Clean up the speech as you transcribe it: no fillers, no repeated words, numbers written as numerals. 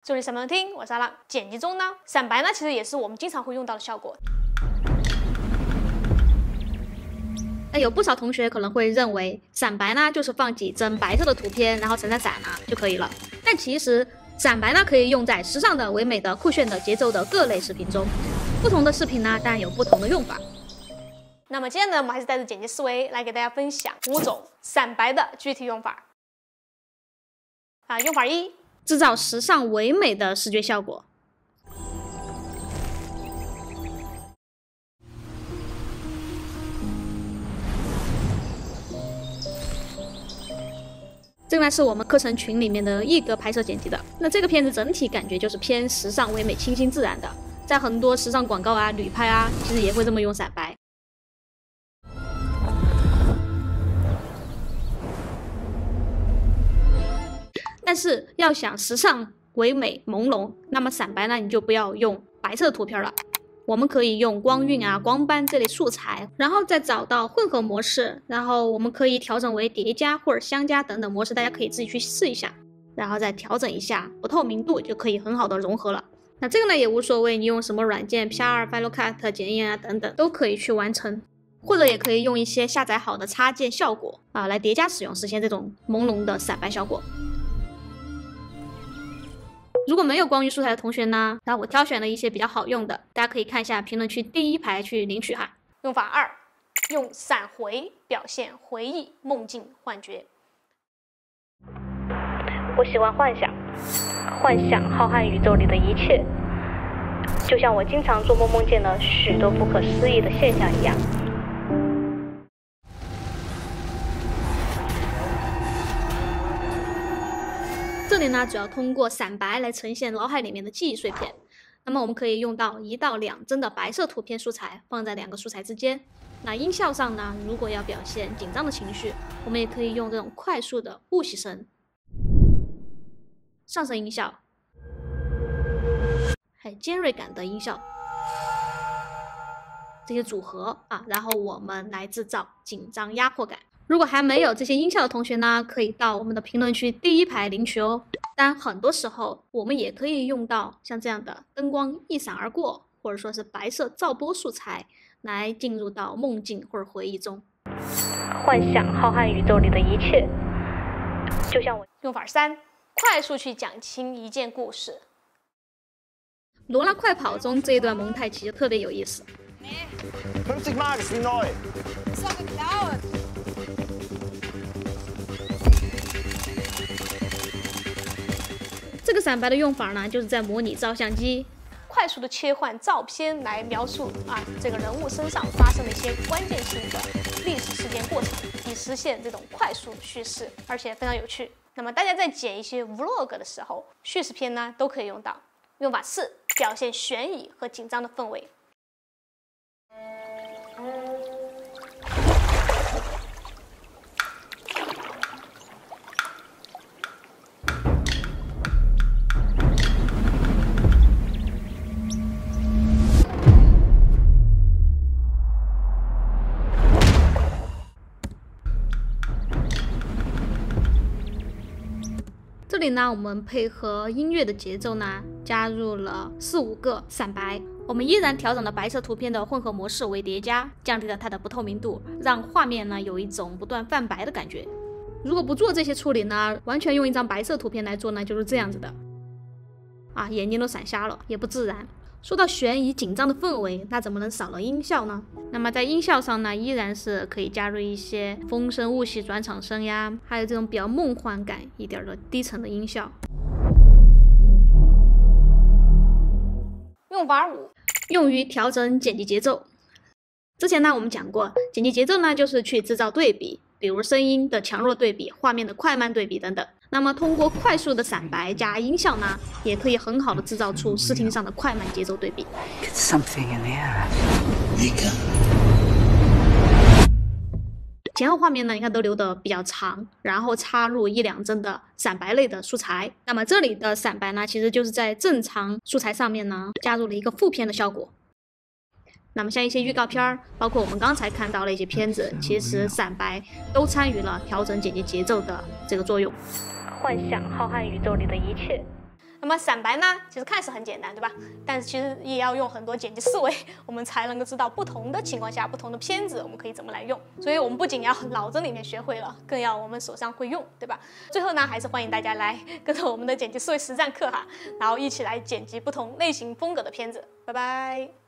祝你什么听，我是阿浪。剪辑中呢，闪白呢其实也是我们经常会用到的效果。那有不少同学可能会认为闪白呢就是放几帧白色的图片，然后闪就可以了。但其实闪白呢可以用在时尚的、唯美的、酷炫的、节奏的各类视频中。不同的视频呢当然有不同的用法。那么今天呢，我们还是带着剪辑思维来给大家分享5种闪白的具体用法。用法1。制造时尚唯美的视觉效果。这个呢是我们课程群里面的一哥拍摄剪辑的。那这个片子整体感觉就是偏时尚唯美、清新自然的，在很多时尚广告啊、旅拍啊，其实也会这么用闪白。但是要想时尚唯美朦胧，那么闪白呢你就不要用白色的图片了，我们可以用光晕啊、光斑这类素材，然后再找到混合模式，然后我们可以调整为叠加或者相加等等模式，大家可以自己去试一下，然后再调整一下不透明度，就可以很好的融合了。那这个呢也无所谓，你用什么软件 PR、Final Cut、剪映啊等等都可以去完成，或者也可以用一些下载好的插件效果来叠加使用，实现这种朦胧的闪白效果。如果没有光晕素材的同学呢，然后我挑选了一些比较好用的，大家可以看一下评论区第1排去领取哈。用法2，用闪回表现回忆、梦境、幻觉。我喜欢幻想，幻想浩瀚宇宙里的一切，就像我经常做梦梦见了许多不可思议的现象一样。这里呢主要通过闪白来呈现脑海里面的记忆碎片。那么我们可以用到1到2帧的白色图片素材放在2个素材之间。那音效上呢，如果要表现紧张的情绪，我们也可以用这种快速的雾气声、上升音效，还有尖锐感的音效，这些组合然后我们来制造紧张压迫感。如果还没有这些音效的同学呢，可以到我们的评论区第1排领取哦。但很多时候我们也可以用到像这样的灯光一闪而过，或者说是白色噪波素材，来进入到梦境或者回忆中。幻想浩瀚宇宙里的一切，就像我。用法3，快速去讲清一件故事。罗拉快跑中这一段蒙太奇特别有意思。这个闪白的用法呢，就是在模拟照相机快速的切换照片来描述这个人物身上发生的一些关键性的历史事件过程，以实现这种快速叙事，而且非常有趣。那么大家在剪一些 vlog 的时候，叙事片呢都可以用到。用法4，表现悬疑和紧张的氛围。这里呢，我们配合音乐的节奏呢，加入了4、5个闪白。我们依然调整了白色图片的混合模式为叠加，降低了它的不透明度，让画面呢有一种不断泛白的感觉。如果不做这些处理呢，完全用一张白色图片来做呢，就是这样子的眼睛都闪瞎了，也不自然。说到悬疑紧张的氛围，那怎么能少了音效呢？那么在音效上呢，依然是可以加入一些风声、雾气、转场声呀，还有这种比较梦幻感一点的低沉的音效。用法5，用于调整剪辑节奏。之前呢我们讲过，剪辑节奏呢就是去制造对比，比如声音的强弱对比、画面的快慢对比等等。那么通过快速的闪白加音效呢，也可以很好的制造出视听上的快慢节奏对比。前后画面呢，你看都留得比较长，然后插入1、2帧的闪白类的素材。那么这里的闪白呢，其实就是在正常素材上面呢，加入了一个负片的效果。那么像一些预告片，包括我们刚才看到的一些片子，其实闪白都参与了调整剪辑节奏的这个作用。幻想浩瀚宇宙里的一切。那么闪白呢，其实看似很简单，对吧？但是其实也要用很多剪辑思维，我们才能够知道不同的情况下、不同的片子我们可以怎么来用。所以我们不仅要脑子里面学会了，更要我们手上会用，对吧？最后呢，还是欢迎大家来跟着我们的剪辑思维实战课哈，然后一起来剪辑不同类型风格的片子。拜拜。